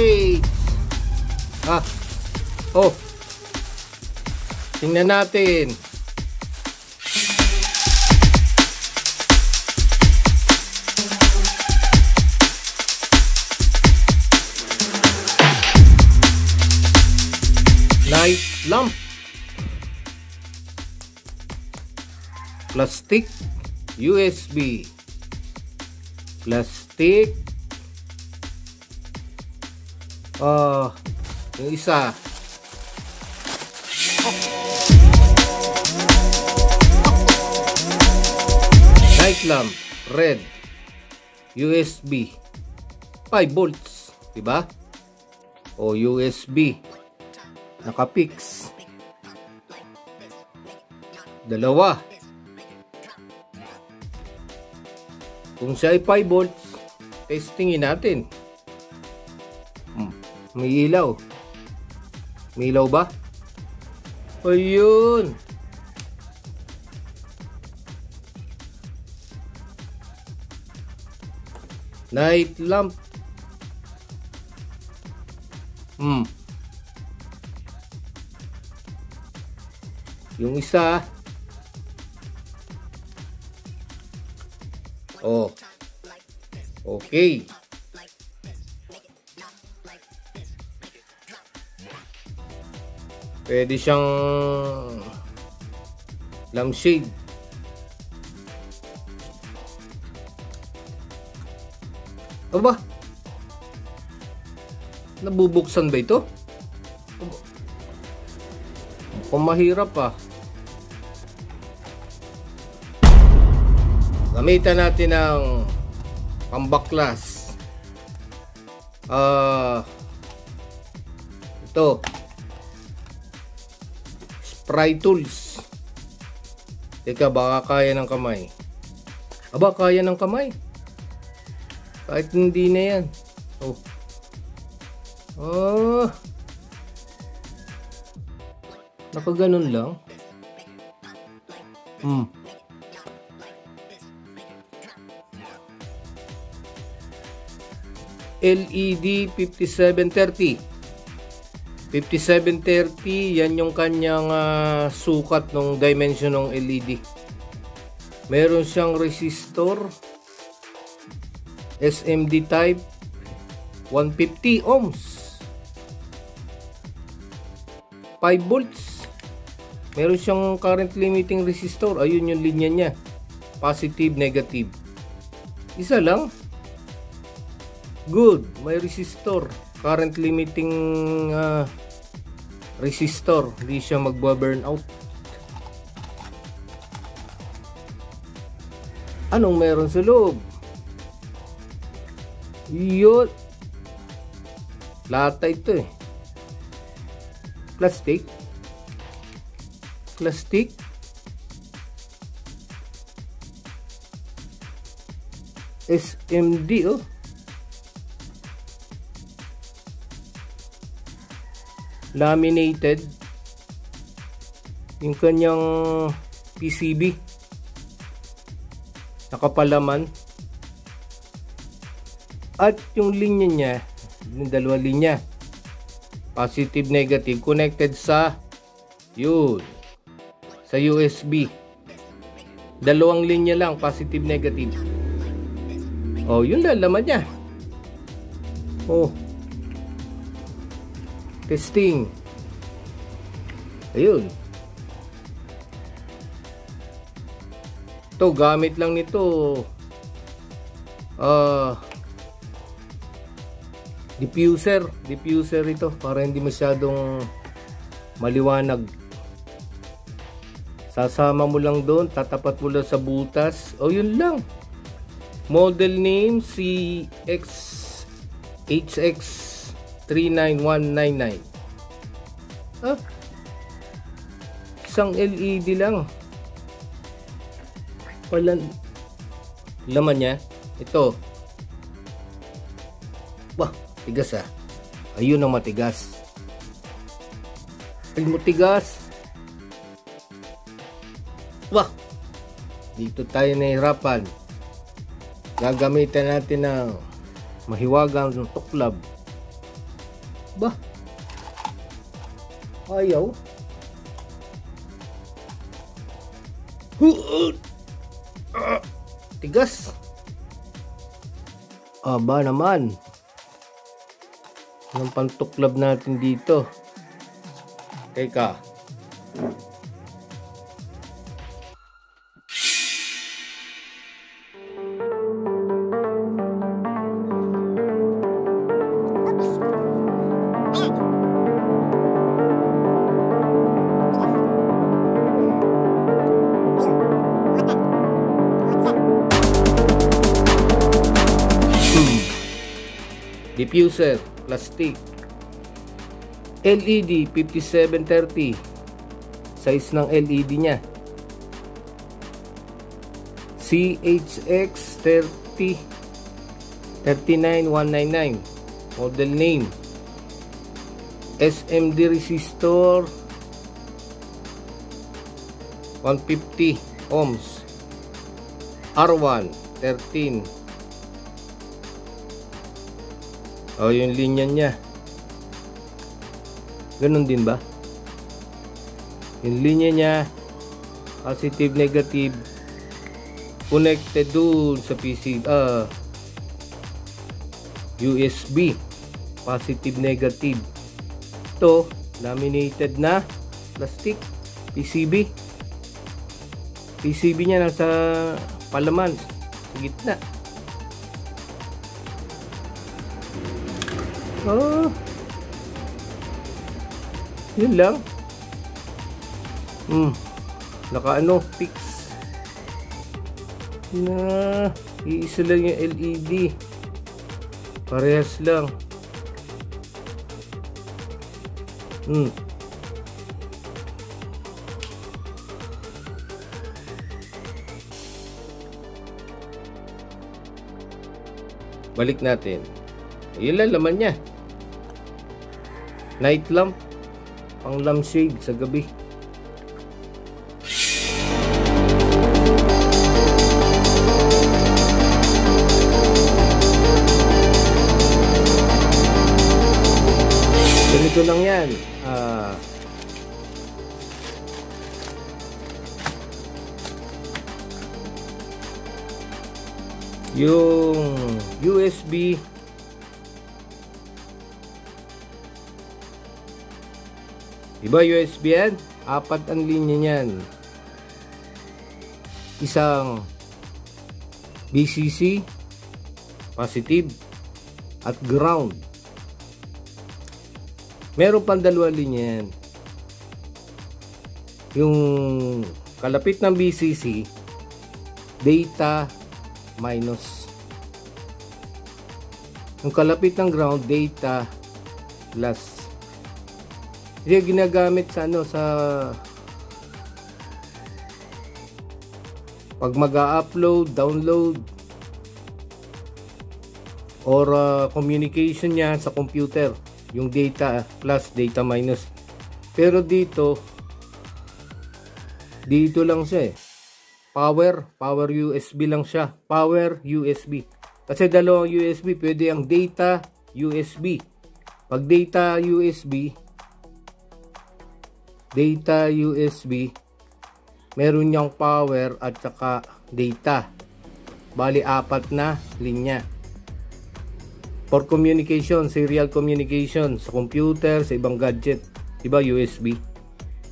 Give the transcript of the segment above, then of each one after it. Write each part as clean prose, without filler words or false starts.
shades. Oh, tingnan natin. Night lamp. Plastic USB. Plastic. Yung isa. Night lamp, red. USB. 5 volts, diba? O USB. Naka-fix. Dalawa. Kung siya ay 5 volts, testingin natin. May ilaw. May ilaw ba? Ayun. Night lamp. Yung isa. Oh. Okay. Pwede siyang lampshade. Aba? Nabubuksan ba ito? Mukhang mahirap ah. Gamitan natin ng pambaklas. Ito. Spray tools. Teka, baka kaya ng kamay. Aba, kaya ng kamay. Kahit hindi na yan. Nakaganon lang. LED 5730. 5730, yan yung kanyang sukat ng dimension ng LED. Meron siyang resistor SMD type 150 ohms, 5 volts. Meron siyang current limiting resistor. Ayun yung linya niya, positive, negative. Isa lang. Good, may resistor, current limiting resistor, hindi siya magba-burn out. Anong meron sa loob? Yun, lata ito eh. Plastic. SMD oh. Laminated yung kanyang PCB, nakapalaman, at yung linya niya, yung dalawang linya, positive, negative, connected sa sa USB. Dalawang linya lang, positive, negative. Yun lang laman niya. Testing. Ayun. Ito, gamit lang nito diffuser ito para hindi masyadong maliwanag. Sasama mo lang doon, tatapat mo lang sa butas. Yun lang. Model name CX-HX 39199. Isang LED lang pala laman niya. Ito, tigas ah. Ayun ang matigas. Ay, matigas. Dito tayo nahihirapan. Gagamitan natin ng mahiwagang tuklab. Ba? Ayaw. Tigas. Aba naman. Anong pantuklab natin dito? Teka. Diffuser, plastic. LED 5730. Size ng LED niya. CHX 39199. Model name. SMD resistor 150 ohms. R1 13. Oh, yung linya niya. Ganun din ba? Yung linya niya, positive, negative, connected dun sa PC, USB, positive, negative. Ito, laminated na plastic, PCB. PCB niya nasa palaman, sa gitna. Oh, yun lang. Naka ano, fix na iisa lang yung LED, parehas lang. Balik natin. Yun lang laman niya. Night lamp, pang lampshade sa gabi. Ganito lang yan. Yung USB, diba USB yan? 4 ang linya niyan. Isang BCC, positive, at ground. Meron pang 2 linya yan. Yung kalapit ng BCC, data minus. Yung kalapit ng ground, data plus. Hindi ginagamit sa ano, sa pag mag-upload, download, or communication niya sa computer, yung data plus, data minus. Pero dito lang siya eh. Power USB lang siya. Power USB. Kasi dalawang USB, pwede ang data USB. Pag data USB, meron niyang power at saka data. Bali 4 na linya. For communication, serial communication sa computer, sa ibang gadget, diba USB.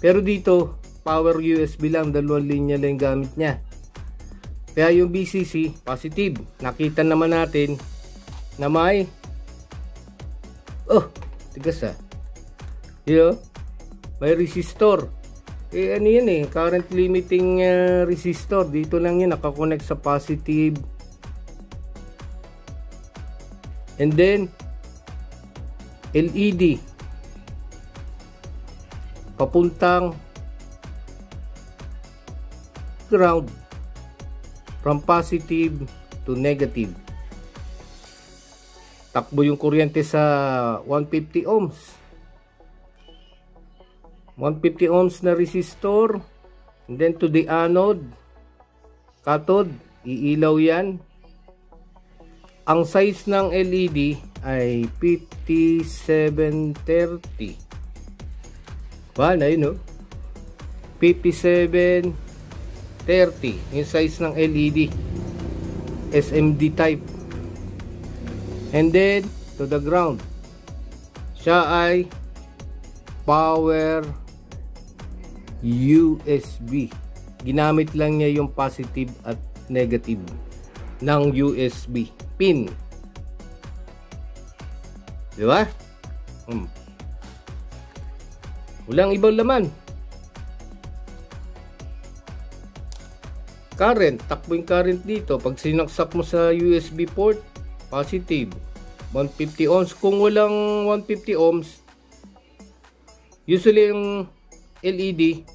Pero dito, power USB lang, 2 linya lang gamit niya. Kaya yung BCC, positive. Nakita naman natin na may tigas may resistor. Ano yan eh, current limiting resistor. Dito lang yan, nakakonect sa positive. And then LED papuntang ground, from positive to negative. Takbo yung kuryente sa 150 ohms. 150 ohms na resistor. And then to the anode, cathode, iilaw yan. Ang size ng LED ay 5730. Ba, na yun, no? 5730 yung size ng LED, SMD type. And then to the ground, siya ay power USB. Ginamit lang niya yung positive at negative ng USB pin, di ba? Walang ibang laman. Current, takbo yung current dito. Pag sinaksak mo sa USB port, positive 150 ohms. Kung walang 150 ohms, usually yung LED,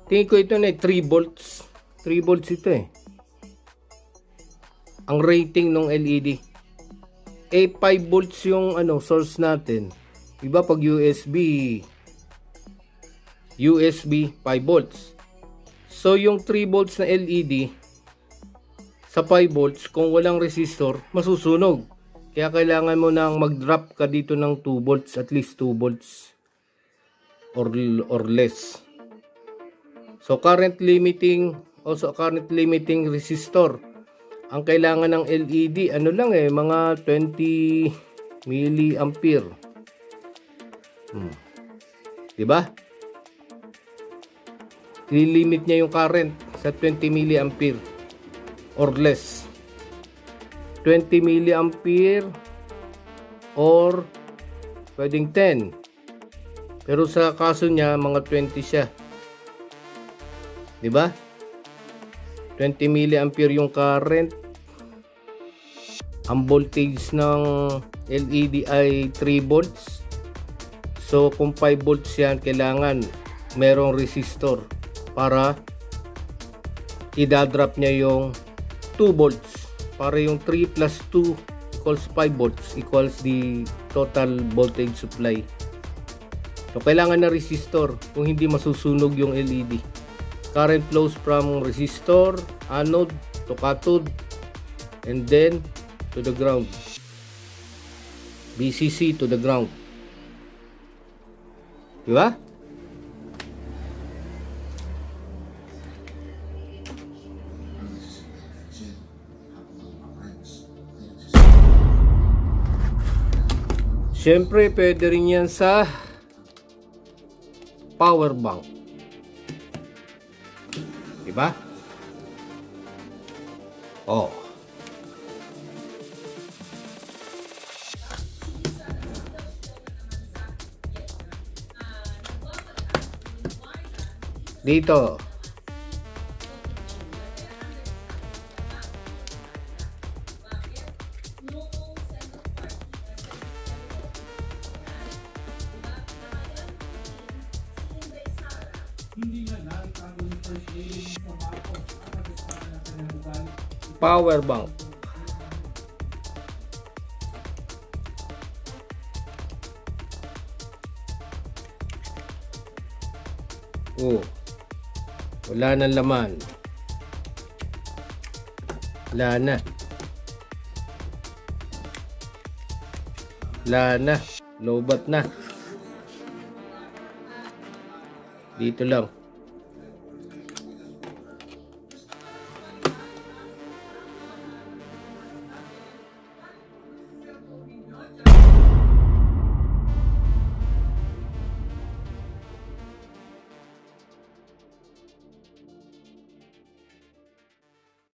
tingin ko ito na 3 volts. 3 volts ito eh, ang rating ng LED. 5 volts yung source natin. Iba pag USB 5 volts. So yung 3 volts na LED sa 5 volts, kung walang resistor, masusunog. Kaya kailangan mo nang mag-drop ka dito ng 2 volts, at least 2 volts or less. So current limiting, also current limiting resistor. Ang kailangan ng LED, mga 20 milliampere. Diba? I-limit niya yung current sa 20 milliampere or less. 20 milliampere or pwedeng 10. Pero sa kaso niya, mga 20 siya. Diba? 20 milliampere yung current. Ang voltage ng LED ay 3 volts. So kung 5 volts yan, kailangan merong resistor para idadrop niya yung 2 volts. Para yung 3 plus 2 equals 5 volts equals the total voltage supply. So kailangan na resistor, kung hindi masusunog yung LED. Current flows from resistor, anode to cathode, and then to the ground. VCC to the ground. Diba? Siyempre, pwede rin yan sa power bank. Diba? Oh. Dito. Power bank. Oh. Wala nang laman. Wala na. Wala na. Lobat na. Dito lang.